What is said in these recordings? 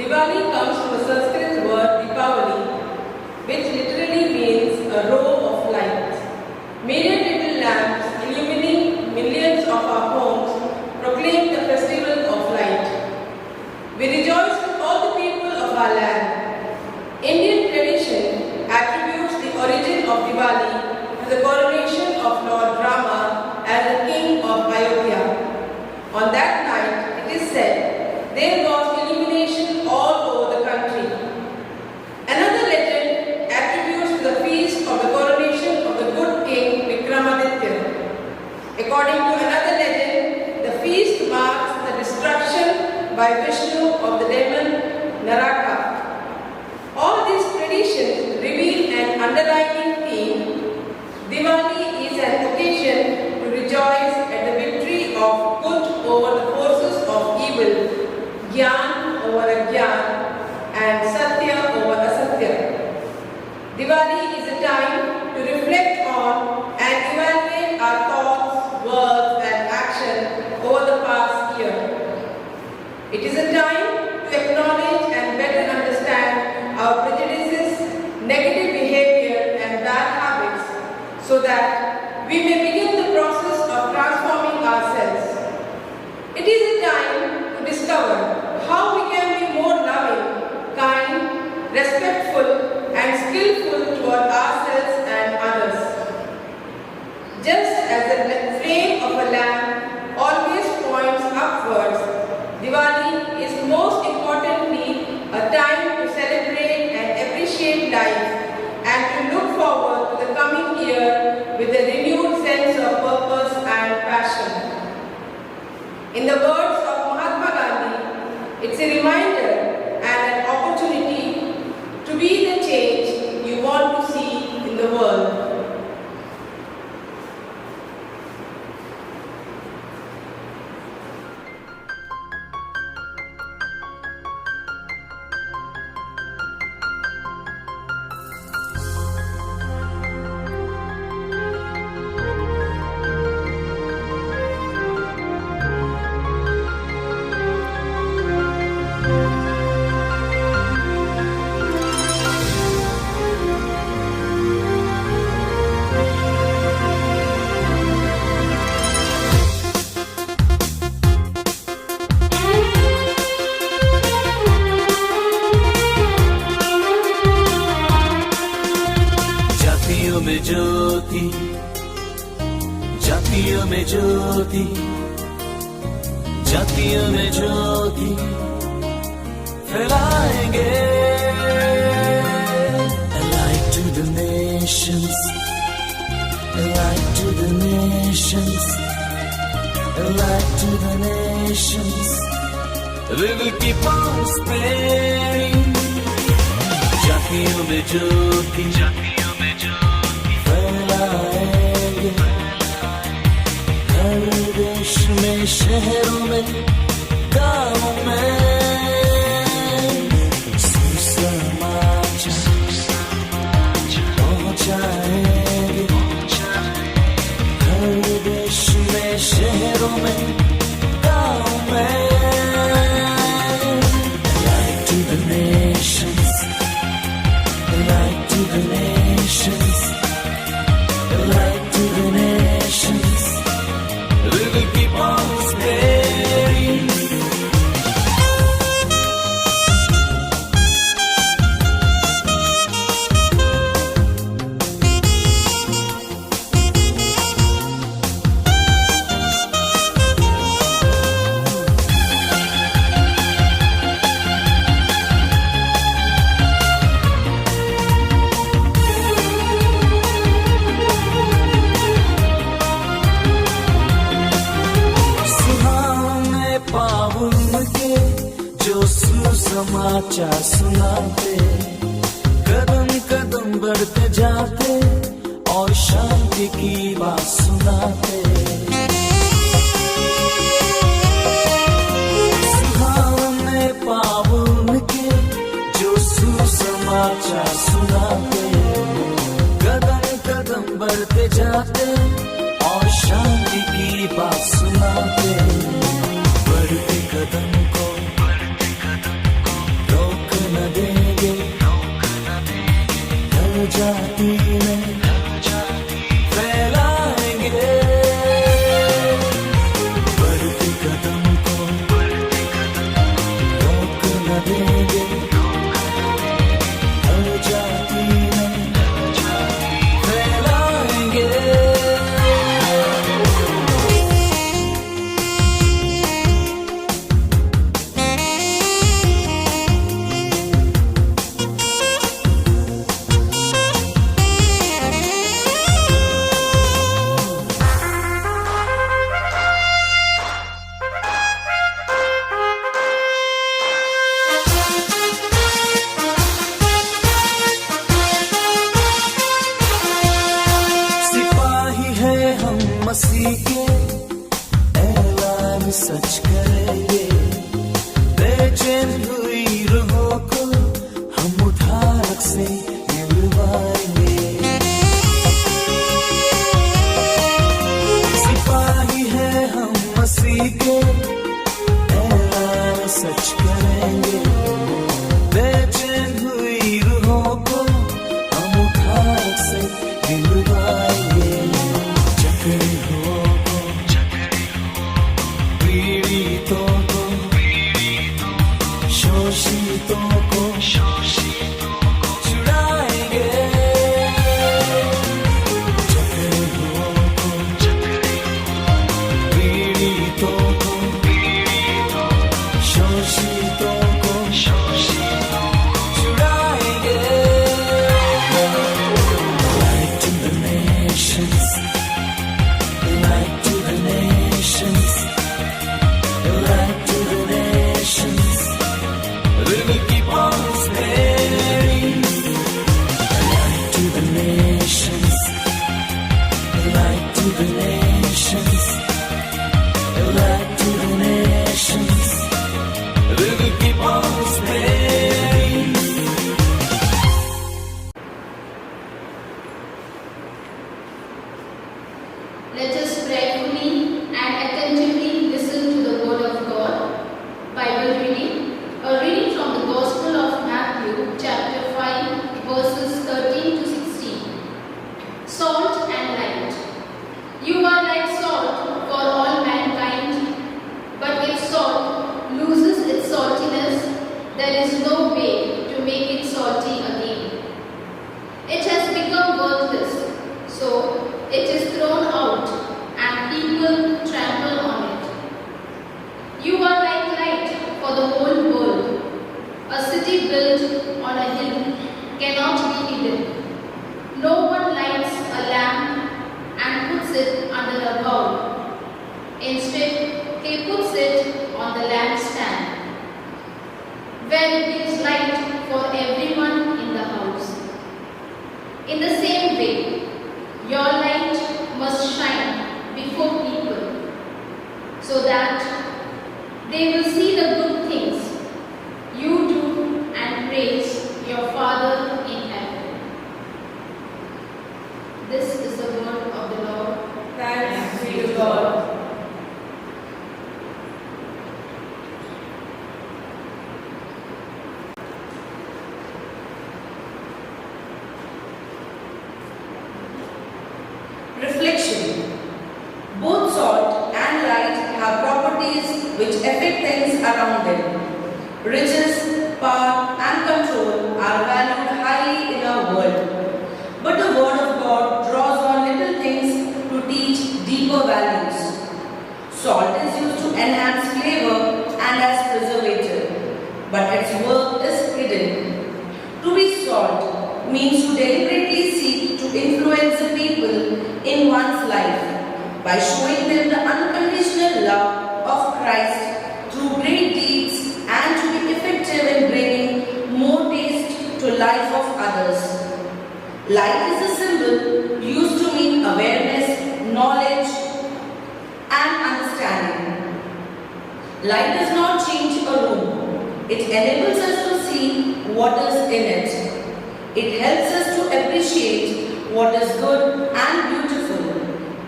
Diwali comes from the Sanskrit word Deepavali, which literally means a row of lights. Myriad little lamps illumining millions of our homes proclaim the festival of light. We rejoice with all the people of our land. Indian tradition attributes the origin of Diwali to the coronation of Lord Rama as the king of Ayodhya. On that night, it is said, there was illumination all over the country. Another legend attributes to the feast of the coronation of the good king Vikramaditya. According to another legend, the feast marks the destruction by Vishnu of the demon Naraka. All these traditions reveal an underlying theme. Diwali is an occasion to rejoice at the victory of good over the forces of evil, Gyan over Agyan, and Satya over Asatya. Diwali is a time to reflect on and evaluate our thoughts, words, and action over the past year. It is a time to acknowledge and better understand our prejudices, negative behavior, and bad habits so that we may begin the process of transforming ourselves. It is a time to discover how we can be more loving, kind, respectful, and skillful toward ourselves and others. Just as the flame of a lamp always points upwards, Diwali is most importantly a time to celebrate and appreciate life and to look forward to the coming year with a renewed sense of purpose and passion. In the words of Mahatma Gandhi, it's a reminder and an opportunity to be the change you want to see in the world. जातियों में ज्योति फैलाएंगे. A light to the nations, a light to the nations, a light to the nations. We will keep on spreading. जातियों में ज्योति फैलाएंगे. हर देश में, शहरों में, गाँव में सुसमाचार पहुँचाएंगे. हर देश में, शहरों में, गाँव में. Light to the nations, light to the nations, light to the nations. We will keep on spreading. समाचार सुनाते, कदम कदम बढ़ते जाते और शांति की बात सुनाते. सुहावने पावन के जो सुसमाचार सुनाते, कदम कदम बढ़ते जाते और शांति की बात सुनाते. बढ़ते कदम को जाती में फैलाएंगे, बढ़ते कदम को रोक न देंगे, हर जाती में फैलाएंगे। मसीह के ऐलान सच करेंगे, बेचैन हुई रूहों को हम उधारक से मिलवाएंगे। सिपाही है हम मसीह के ऐलान सच करेंगे, बेचैन हुई रूहों को हम उधारक से मिलवाएंगे। पीड़ितों को शोषितों को छुड़ाएंगे, पीड़ितों को शोषितों को छुड़ाएंगे। Light to the nations, light to the nations, light to the nations, we will keep on spreading. Light to the nations, light to the nations, light to the nations, we will keep on spreading. Let us prayerfully and attentively listen to the word of God. Bible reading. A reading from the Gospel of Matthew, chapter 5, verses 13 to 16. Salt and light. You are like salt for all mankind, but if salt loses its saltiness, there is no way to make it salty again. It has become worthless, so it is thrown out and people trample on it. You are like light for the whole world. A city built on a hill cannot be hidden. No one lights a lamp and puts it under a bowl. Instead, he puts it on the lampstand, where it gives light for everyone in the house. In the same way, your light must shine before people, so that they will see the good things you do and praise your Father in heaven. This is the word of the Lord. Thanks be to God. Reflection. Both salt and light have properties which affect things around them. Riches, power and control are valued highly in our world. But the word of God draws on little things to teach deeper values. Salt is used to enhance flavor and as preservative, but its work is hidden. To be salt means to deliberately seek to influence the people in one's life by showing them the unconditional love of Christ through great deeds and to be effective in bringing more taste to life of others. Light is a symbol used to mean awareness, knowledge and understanding. Light does not change a room. It enables us to see what is in it. It helps us to appreciate what is good and beautiful,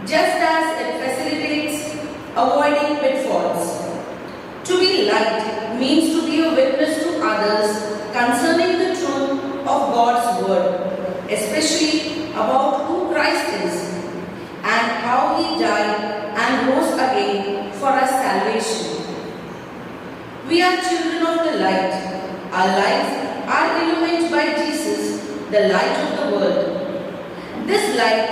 just as it facilitates avoiding pitfalls. To be light means to be a witness to others concerning the truth of God's word, especially about who Christ is and how he died and rose again for our salvation. We are children of the light. Our lives are illumined by Jesus, the light of the world. This light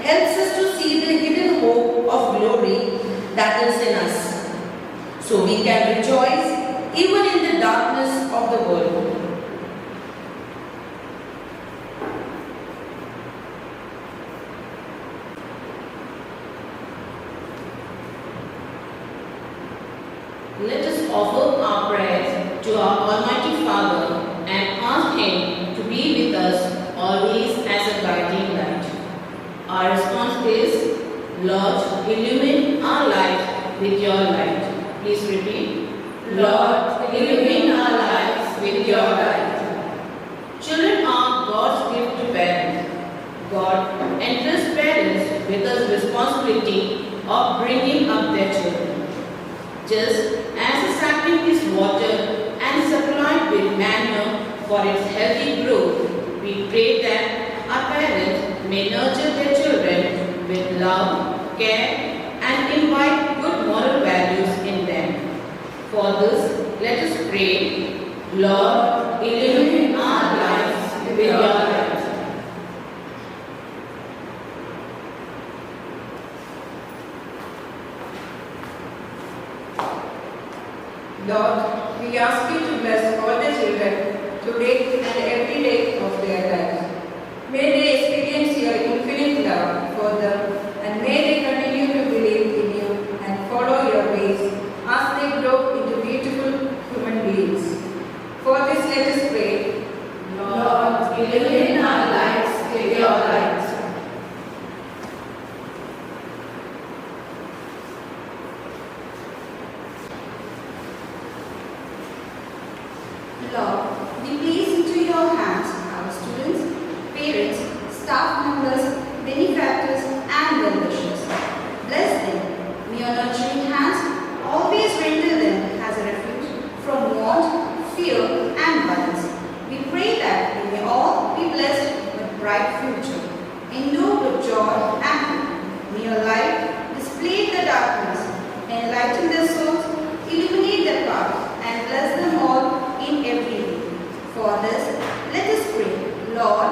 helps us to see the hidden hope of glory that is in us, so we can rejoice even in the darkness of the world. Let us offer our prayers to our Almighty Father and ask Him to be with us always as a guiding light. Our response is, Lord, illumine our life with your light. Please repeat. Lord, illumine our lives with your light. Children are God's gift to parents. God entrusts parents with the responsibility of bringing up their children. Just as a sapling is watered and supplied with manure for its healthy growth, we pray that our parents may nurture their children with love, care, and invite good moral values in them. For this, let us pray, Lord, illumine our lives with your light. Lord, we ask you to bless all the children today and every day of their lives. May they experience your infinite love for them, and may they continue to believe in you and follow your ways as they grow into beautiful human beings. For this, let us pray. Lord, illumine our lives with your light. Lord, we place into your hands our students, parents, staff members, benefactors, and well-wishers. Bless them. May your nurturing hands always render them as a refuge from want, fear, and violence. We pray that they may all be blessed with bright future, endowed with joy and hope. May your light display the darkness, enlighten their souls, illuminate their path, and bless them all in every way. For this, let us pray, Lord,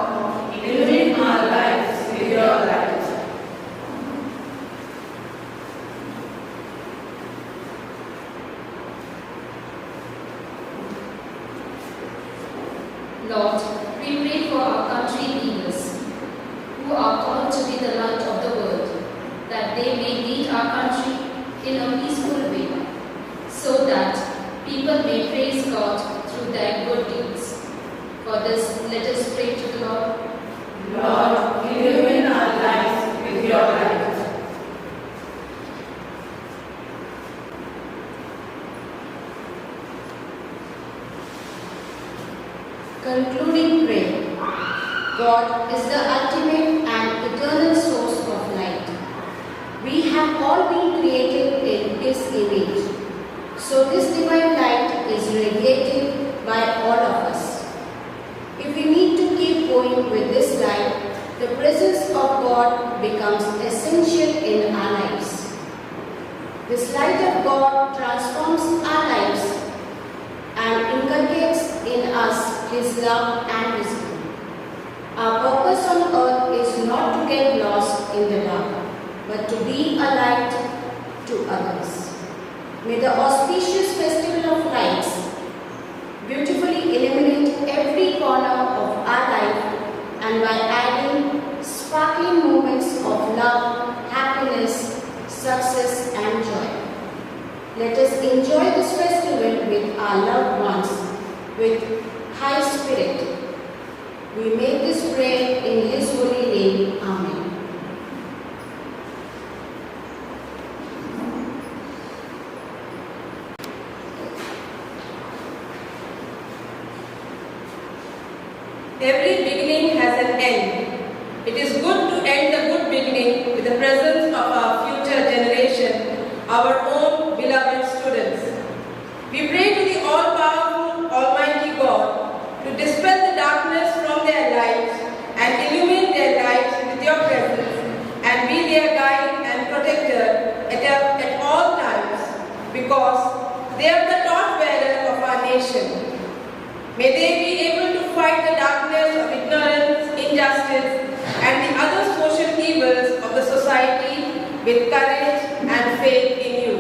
Illumine our lives with your light. Lord, we pray for our country leaders who are called to be the light of the world, that they may lead our country in a peaceful way, so that people may praise God through their good deeds. For this, let us pray to the Lord. Lord, illumine our lives with your light. concluding prayer. God is the ultimate and eternal source of light. We have all been created in His image. So this divine light is radiated by all of us. If we need to keep going with this light, the presence of God becomes essential in our lives. This light of God transforms our lives and inculcates in us His love and wisdom. Our purpose on earth is not to get lost in the dark, but to be a light to others. May the auspicious festival of lights beautifully illuminate every corner of our life, and by adding sparkling moments of love, happiness, success and joy. Let us enjoy this festival with our loved ones with high spirit. We make this prayer in His holy name. Amen. Every beginning has an end. It is good to end the good beginning with the presence of our future generation, our own beloved students. We pray to the all-powerful, almighty God to dispel the darkness from their lives and illumine their lives with courage and faith in you.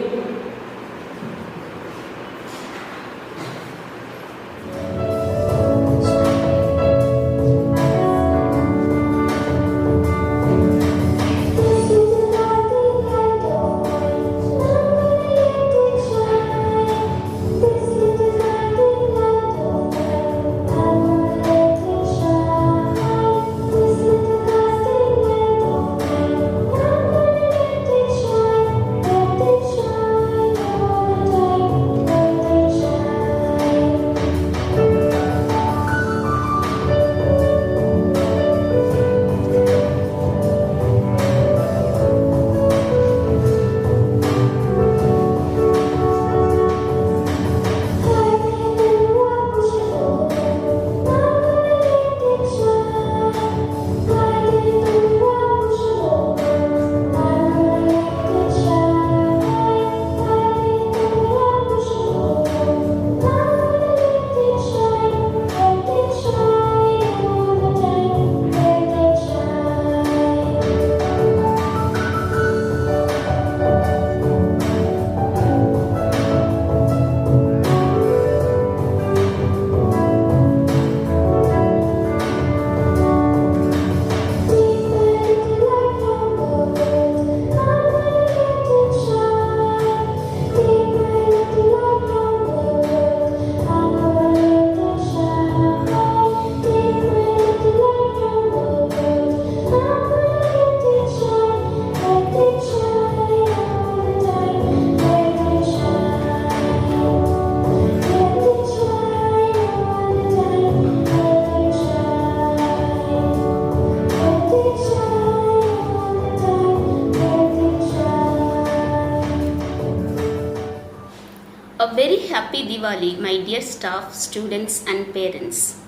A very happy Diwali, my dear staff, students and parents.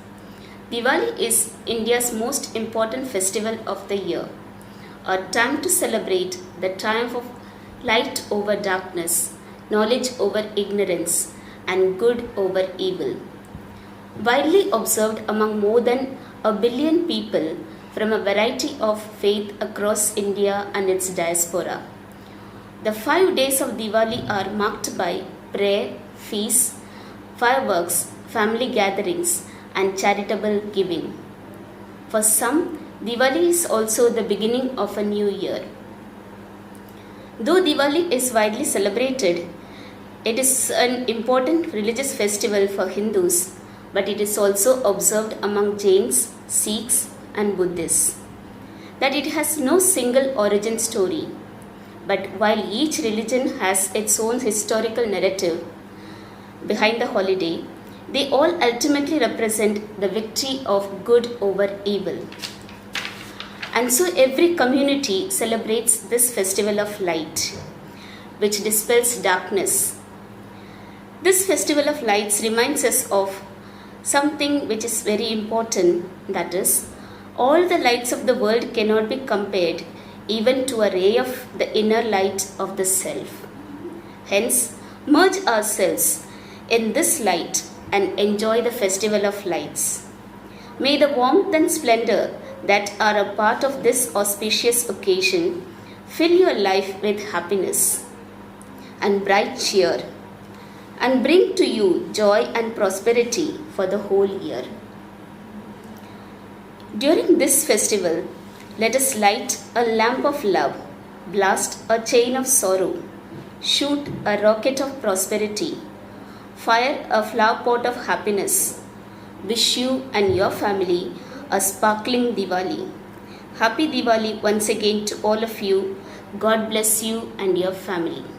Diwali is India's most important festival of the year, a time to celebrate the triumph of light over darkness, knowledge over ignorance, and good over evil. Widely observed among more than 1 billion people from a variety of faith across India and its diaspora. The 5 days of Diwali are marked by prayer, feasts, fireworks, family gatherings, and charitable giving. For some, Diwali is also the beginning of a new year. Though Diwali is widely celebrated, it is an important religious festival for Hindus, but it is also observed among Jains, Sikhs, and Buddhists. That it has no single origin story. But while each religion has its own historical narrative behind the holiday, they all ultimately represent the victory of good over evil. And so every community celebrates this festival of light, which dispels darkness. This festival of lights reminds us of something which is very important, that is, all the lights of the world cannot be compared even to a ray of the inner light of the self. Hence, merge ourselves in this light and enjoy the festival of lights. May the warmth and splendor that are a part of this auspicious occasion fill your life with happiness and bright cheer, and bring to you joy and prosperity for the whole year. During this festival, let us light a lamp of love, blast a chain of sorrow, shoot a rocket of prosperity, fire a flower pot of happiness. Wish you and your family a sparkling Diwali. Happy Diwali once again to all of you. God bless you and your family.